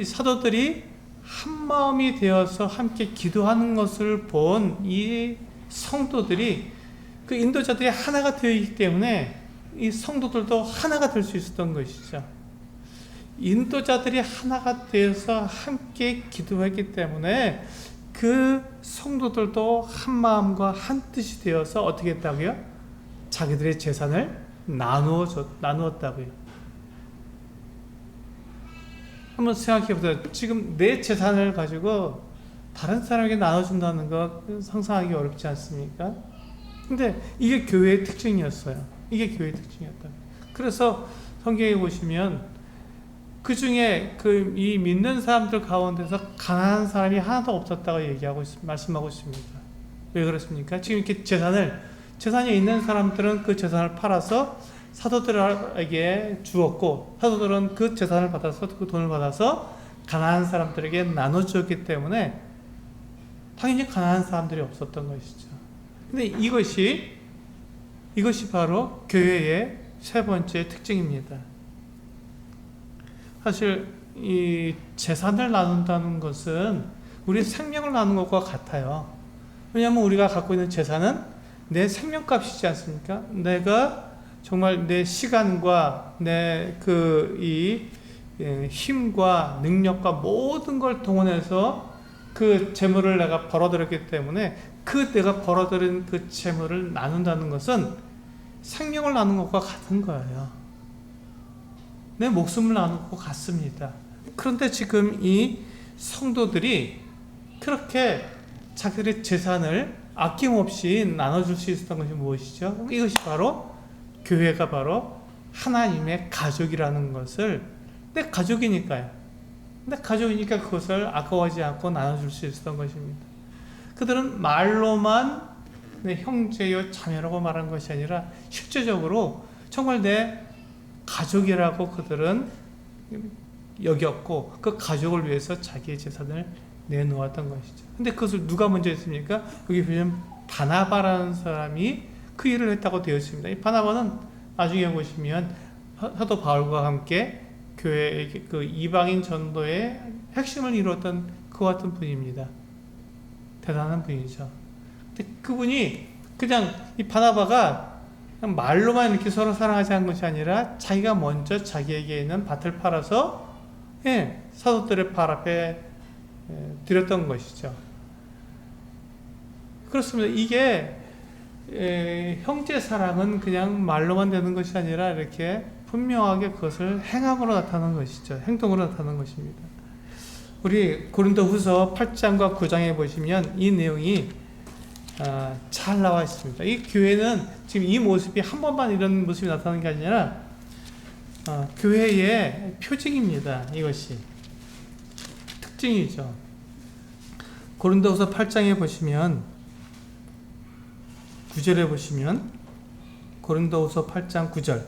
사도들이 한 마음이 되어서 함께 기도하는 것을 본 이 성도들이 그 인도자들이 하나가 되어 있기 때문에 이 성도들도 하나가 될 수 있었던 것이죠. 인도자들이 하나가 되어서 함께 기도했기 때문에 그 성도들도 한 마음과 한 뜻이 되어서 어떻게 했다고요? 자기들의 재산을 나누었다고요. 한번 생각해 보세요. 지금 내 재산을 가지고 다른 사람에게 나눠준다는 거 상상하기 어렵지 않습니까? 근데 이게 교회의 특징이었어요. 이게 교회의 특징이었다. 그래서 성경에 보시면 그 중에 이 믿는 사람들 가운데서 가난한 사람이 하나도 없었다고 말씀하고 있습니다. 왜 그렇습니까? 지금 이렇게 재산이 있는 사람들은 그 재산을 팔아서 사도들에게 주었고, 사도들은 그 재산을 받아서, 그 돈을 받아서 가난한 사람들에게 나눠주었기 때문에 당연히 가난한 사람들이 없었던 것이죠. 근데 이것이 바로 교회의 세 번째 특징입니다. 사실 이 재산을 나눈다는 것은 우리 생명을 나누는 것과 같아요. 왜냐하면 우리가 갖고 있는 재산은 내 생명값이지 않습니까? 내가 정말 내 시간과 내 힘과 능력과 모든 걸 동원해서 그 재물을 내가 벌어들였기 때문에 내가 벌어들인 그 재물을 나눈다는 것은 생명을 나누는 것과 같은 거예요. 내 목숨을 나누는 것과 같습니다. 그런데 지금 이 성도들이 그렇게 자기들의 재산을 아낌없이 나눠줄 수 있었던 것이 무엇이죠? 이것이 바로 교회가 바로 하나님의 가족이라는 것을 내 가족이니까요. 내 가족이니까 그것을 아까워하지 않고 나눠줄 수 있었던 것입니다. 그들은 말로만 내 형제요 자매라고 말한 것이 아니라 실제적으로 정말 내 가족이라고 그들은 여겼고 그 가족을 위해서 자기의 재산을 내놓았던 것이죠. 근데 그것을 누가 먼저 했습니까? 여기 보시면 바나바라는 사람이 그 일을 했다고 되어 있습니다. 이 바나바는 나중에 보시면 사도 바울과 함께 교회의 그 이방인 전도의 핵심을 이루었던 그와 같은 분입니다. 대단한 분이죠. 근데 그분이 그냥 이 바나바가 그냥 말로만 이렇게 서로 사랑하지 않은 것이 아니라 자기가 먼저 자기에게 있는 밭을 팔아서 사도들의 발 앞에 드렸던 것이죠. 그렇습니다. 이게 형제 사랑은 그냥 말로만 되는 것이 아니라 이렇게 분명하게 그것을 행함으로 나타나는 것이죠. 행동으로 나타나는 것입니다. 우리 고린도후서 8장과 9장에 보시면 이 내용이 잘 나와 있습니다. 이 교회는 지금 이 모습이 한 번만 이런 모습이 나타나는 게 아니라 교회의 표징입니다. 이것이 특징이죠. 고린도후서 8장에 보시면 9절에 보시면 고린도후서 8장 9절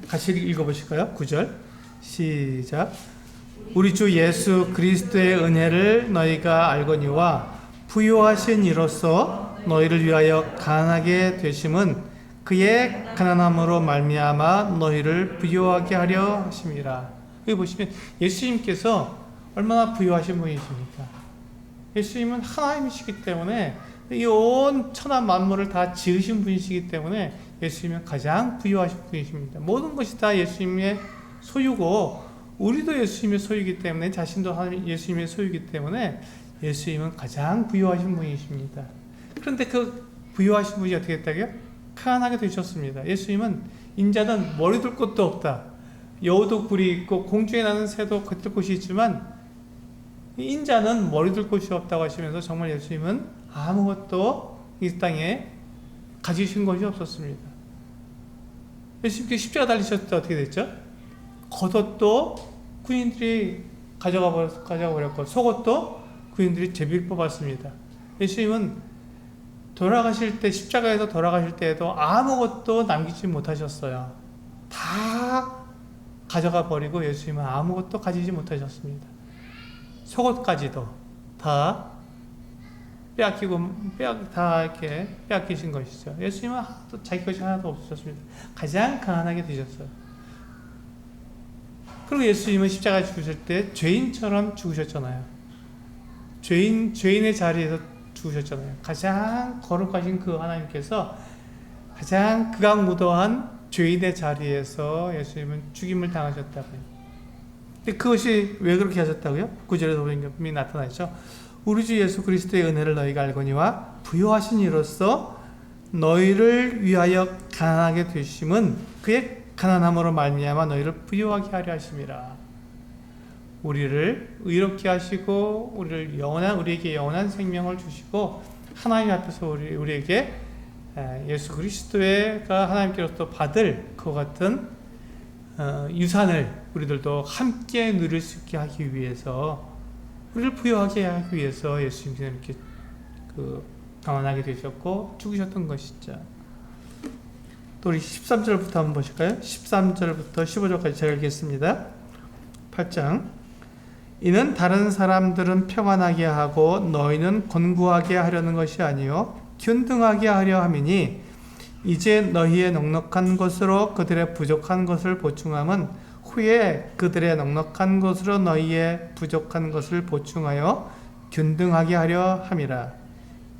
같이 읽어보실까요? 9절 시작. 우리 주 예수 그리스도의 은혜를 너희가 알거니와 부요하신 이로써 너희를 위하여 가난하게 되심은 그의 가난함으로 말미암아 너희를 부요하게 하려 하심이라. 여기 보시면 예수님께서 얼마나 부요하신 분이십니까? 예수님은 하나님이시기 때문에 이 온 천하 만물을 다 지으신 분이시기 때문에 예수님은 가장 부유하신 분이십니다. 모든 것이 다 예수님의 소유고 우리도 예수님의 소유이기 때문에 자신도 예수님의 소유이기 때문에 예수님은 가장 부유하신 분이십니다. 그런데 그 부유하신 분이 어떻게 했다고요? 가난하게 되셨습니다. 예수님은 인자는 머리 둘 곳도 없다. 여우도 굴이 있고 공중에 나는 새도 겉들 곳이 있지만 인자는 머리 둘 곳이 없다고 하시면서 정말 예수님은 아무것도 이 땅에 가지신 것이 없었습니다. 예수님께 십자가 달리셨을 때 어떻게 됐죠? 겉옷도 군인들이 가져가 버렸고 속옷도 군인들이 제비를 뽑았습니다. 예수님은 돌아가실 때 십자가에서 돌아가실 때에도 아무것도 남기지 못하셨어요. 다 가져가 버리고 예수님은 아무것도 가지지 못하셨습니다. 속옷까지도 다 다 이렇게 빼앗기신 것이죠. 예수님은 자기 것이 하나도 없으셨습니다. 가장 가난하게 되셨어요. 그리고 예수님은 십자가에 죽으실 때 죄인처럼 죽으셨잖아요. 죄인의 자리에서 죽으셨잖아요. 가장 거룩하신 그 하나님께서 가장 극악무도한 죄인의 자리에서 예수님은 죽임을 당하셨다고요. 근데 그것이 왜 그렇게 하셨다고요? 9절에서 보면 나타나죠. 우리 주 예수 그리스도의 은혜를 너희가 알거니와 부요하신 이로써 너희를 위하여 가난하게 되심은 그의 가난함으로 말미암아 너희를 부요하게 하려 하심이라. 우리를 의롭게 하시고 우리에게 영원한 생명을 주시고 하나님 앞에서 우리에게 예수 그리스도가 하나님께로부터 받을 그 같은 유산을 우리들도 함께 누릴 수 있게 하기 위해서 우리를 부여하게 하기 위해서 예수님께서 이렇게 가난하게 되셨고 죽으셨던 것이죠. 또 우리 13절부터 한번 보실까요? 13절부터 15절까지 제가 읽겠습니다. 8장. 이는 다른 사람들은 평안하게 하고 너희는 곤고하게 하려는 것이 아니요 균등하게 하려 함이니 이제 너희의 넉넉한 것으로 그들의 부족한 것을 보충함은 후에 그들의 넉넉한 것으로 너희의 부족한 것을 보충하여 균등하게 하려 함이라.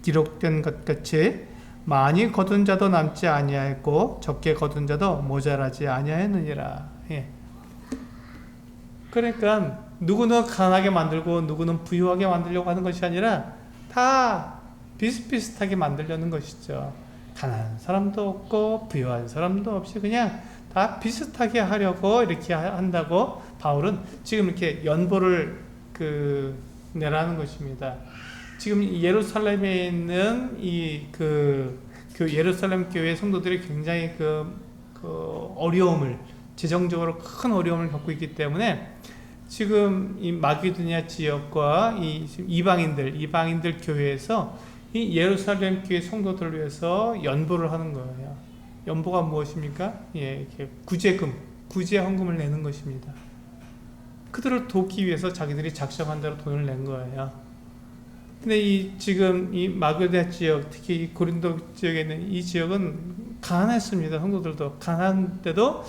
기록된 것 같이 많이 거둔 자도 남지 아니하였고 적게 거둔 자도 모자라지 아니하였느니라. 예. 그러니까 누구는 가난하게 만들고 누구는 부유하게 만들려고 하는 것이 아니라 다 비슷비슷하게 만들려는 것이죠. 가난한 사람도 없고 부유한 사람도 없이 그냥 다 비슷하게 하려고 이렇게 한다고 바울은 지금 이렇게 연보를 내라는 것입니다. 지금 예루살렘에 있는 예루살렘 교회 성도들이 굉장히 어려움을, 재정적으로 큰 어려움을 겪고 있기 때문에 지금 이 마게도냐 지역과 이 이방인들 교회에서 이 예루살렘 교회 성도들을 위해서 연보를 하는 거예요. 연보가 무엇입니까? 예, 이렇게 구제 헌금을 내는 것입니다. 그들을 돕기 위해서 자기들이 작정한 대로 돈을 낸 거예요. 근데 지금 이 마게도냐 지역, 특히 이 고린도 지역에 있는 이 지역은 가난했습니다. 성도들도 가난한데도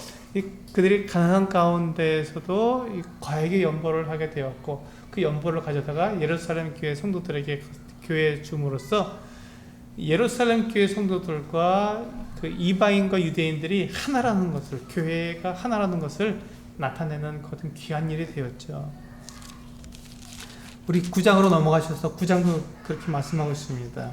그들이 가난한 가운데에서도 과하게 연보를 하게 되었고 그 연보를 가져다가 예루살렘 교회 성도들에게 교회에 줌으로써 예루살렘 교회 성도들과 그 이방인과 유대인들이 하나라는 것을, 교회가 하나라는 것을 나타내는 어떤 귀한 일이 되었죠. 우리 9장으로 넘어가셔서 9장도 그렇게 말씀하고 있습니다.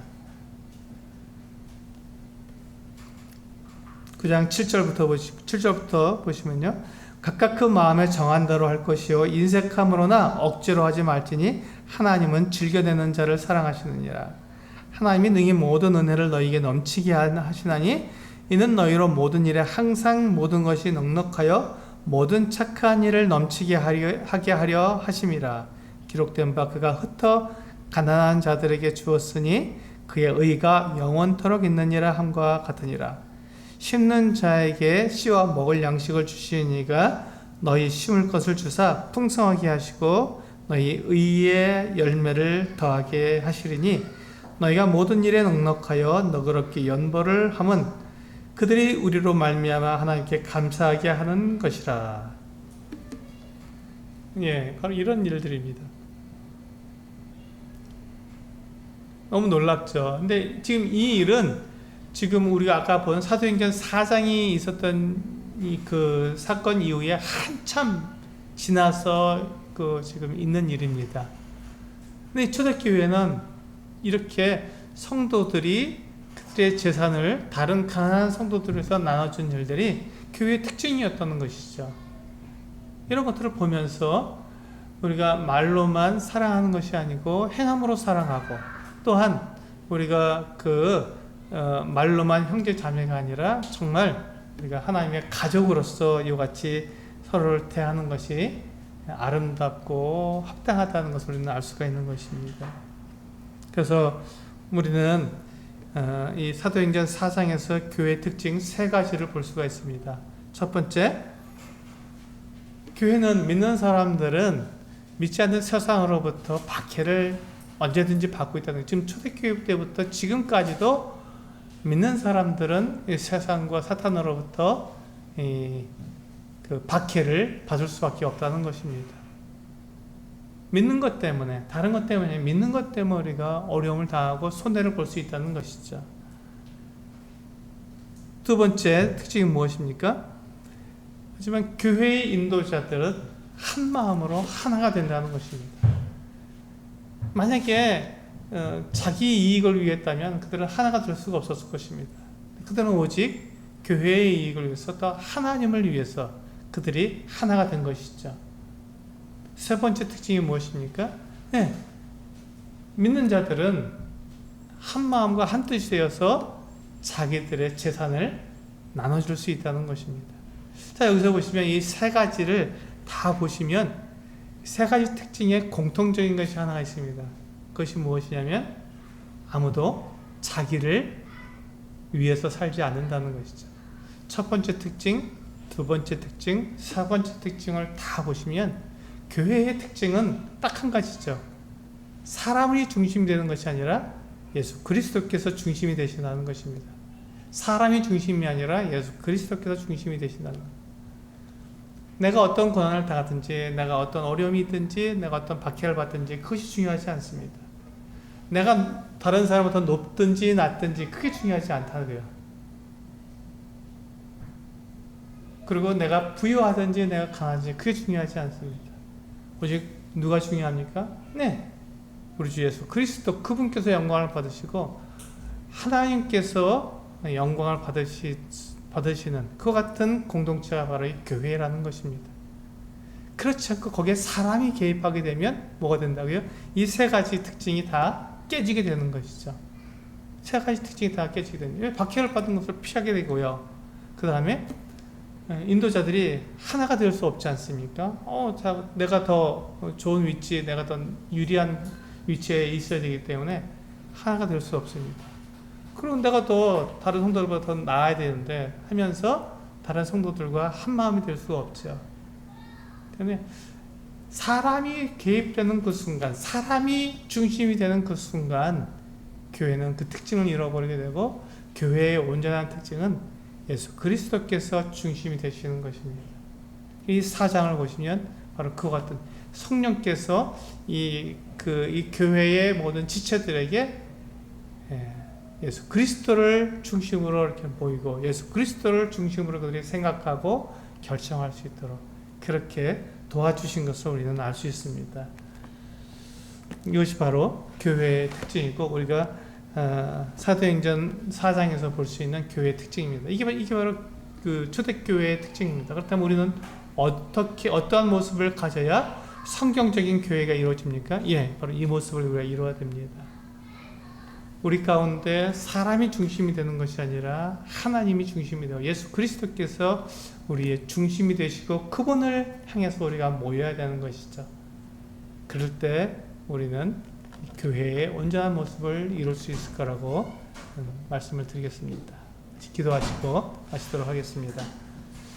9장 7절부터 보시면요. 각각 그 마음에 정한 대로 할 것이요 인색함으로나 억지로 하지 말지니 하나님은 즐겨내는 자를 사랑하시느니라. 하나님이 능히 모든 은혜를 너희에게 넘치게 하시나니 이는 너희로 모든 일에 항상 모든 것이 넉넉하여 모든 착한 일을 넘치게 하게 하려 하심이라. 기록된 바 그가 흩어 가난한 자들에게 주었으니 그의 의가 영원토록 있느니라 함과 같으니라. 심는 자에게 씨와 먹을 양식을 주시니가 너희 심을 것을 주사 풍성하게 하시고 너희 의의 열매를 더하게 하시리니 너희가 모든 일에 넉넉하여 너그럽게 연보를 함은 그들이 우리로 말미암아 하나님께 감사하게 하는 것이라. 예, 바로 이런 일들입니다. 너무 놀랍죠. 근데 지금 이 일은 지금 우리가 아까 본 사도행전 4장이 있었던 이 그 사건 이후에 한참 지나서 그 지금 있는 일입니다. 근데 초대교회는 이렇게 성도들이 그들의 재산을 다른 가난한 성도들에서 나눠준 일들이 교회의 특징이었다는 것이죠. 이런 것들을 보면서 우리가 말로만 사랑하는 것이 아니고 행함으로 사랑하고, 또한 우리가 말로만 형제 자매가 아니라 정말 우리가 하나님의 가족으로서 이와 같이 서로를 대하는 것이 아름답고 합당하다는 것을 우리는 알 수가 있는 것입니다. 그래서 우리는 이 사도행전 4장에서 교회의 특징 3가지를 볼 수가 있습니다. 첫 번째, 교회는 믿는 사람들은 믿지 않는 세상으로부터 박해를 언제든지 받고 있다는 거예요. 지금 초대교회 때부터 지금까지도 믿는 사람들은 이 세상과 사탄으로부터 그 박해를 받을 수밖에 없다는 것입니다. 믿는 것 때문에, 다른 것 때문에, 믿는 것 때문에 우리가 어려움을 당하고 손해를 볼 수 있다는 것이죠. 두 번째 특징이 무엇입니까? 하지만 교회의 인도자들은 한 마음으로 하나가 된다는 것입니다. 만약에 자기 이익을 위했다면 그들은 하나가 될 수가 없었을 것입니다. 그들은 오직 교회의 이익을 위해서, 또 하나님을 위해서 그들이 하나가 된 것이죠. 세 번째 특징이 무엇입니까? 네, 믿는 자들은 한 마음과 한 뜻이 되어서 자기들의 재산을 나눠줄 수 있다는 것입니다. 자, 여기서 보시면 이 3가지를 다 보시면 3가지 특징의 공통적인 것이 하나가 있습니다. 그것이 무엇이냐면 아무도 자기를 위해서 살지 않는다는 것이죠. 첫 번째 특징, 두 번째 특징, 세 번째 특징을 다 보시면 교회의 특징은 딱 한 가지죠. 사람이 중심이 되는 것이 아니라 예수 그리스도께서 중심이 되신다는 것입니다. 사람이 중심이 아니라 예수 그리스도께서 중심이 되신다는 것. 내가 어떤 고난을 당하든지, 내가 어떤 어려움이 있든지, 내가 어떤 박해를 받든지 그것이 중요하지 않습니다. 내가 다른 사람보다 높든지 낮든지 그게 중요하지 않다고요. 그리고 내가 부유하든지 내가 가난하든지 그게 중요하지 않습니다. 오직 누가 중요합니까? 네, 우리 주 예수 그리스도, 그분께서 영광을 받으시고 하나님께서 영광을 받으시는 그 같은 공동체가 바로 이 교회라는 것입니다. 그렇지 않고 거기에 사람이 개입하게 되면 뭐가 된다고요? 이 3가지 특징이 다 깨지게 되는 것이죠. 3가지 특징이 다 깨지게 됩니다. 박해를 받은 것을 피하게 되고요. 그 다음에 인도자들이 하나가 될 수 없지 않습니까? 내가 더 좋은 위치, 내가 더 유리한 위치에 있어야 되기 때문에 하나가 될 수 없습니다. 그럼 내가 더 다른 성도들보다 더 나아야 되는데 하면서 다른 성도들과 한 마음이 될 수가 없죠. 때문에 사람이 개입되는 그 순간, 사람이 중심이 되는 그 순간 교회는 그 특징을 잃어버리게 되고, 교회의 온전한 특징은 예수 그리스도께서 중심이 되시는 것입니다. 이 4장을 보시면 바로 그와 같은 성령께서 이 교회의 모든 지체들에게 예수 그리스도를 중심으로 이렇게 보이고, 예수 그리스도를 중심으로 그들이 생각하고 결정할 수 있도록 그렇게 도와주신 것을 우리는 알 수 있습니다. 이것이 바로 교회의 특징이고, 우리가 사도행전 4장에서 볼 수 있는 교회의 특징입니다. 이게 바로 그 초대교회의 특징입니다. 그렇다면 우리는 어떠한 모습을 가져야 성경적인 교회가 이루어집니까? 바로 이 모습을 우리가 이루어야 됩니다. 우리 가운데 사람이 중심이 되는 것이 아니라 하나님이 중심이 되고 예수 그리스도께서 우리의 중심이 되시고 그분을 향해서 우리가 모여야 되는 것이죠. 그럴 때 우리는 교회의 온전한 모습을 이룰 수 있을 거라고 말씀을 드리겠습니다. 기도하시고 마치도록 하겠습니다.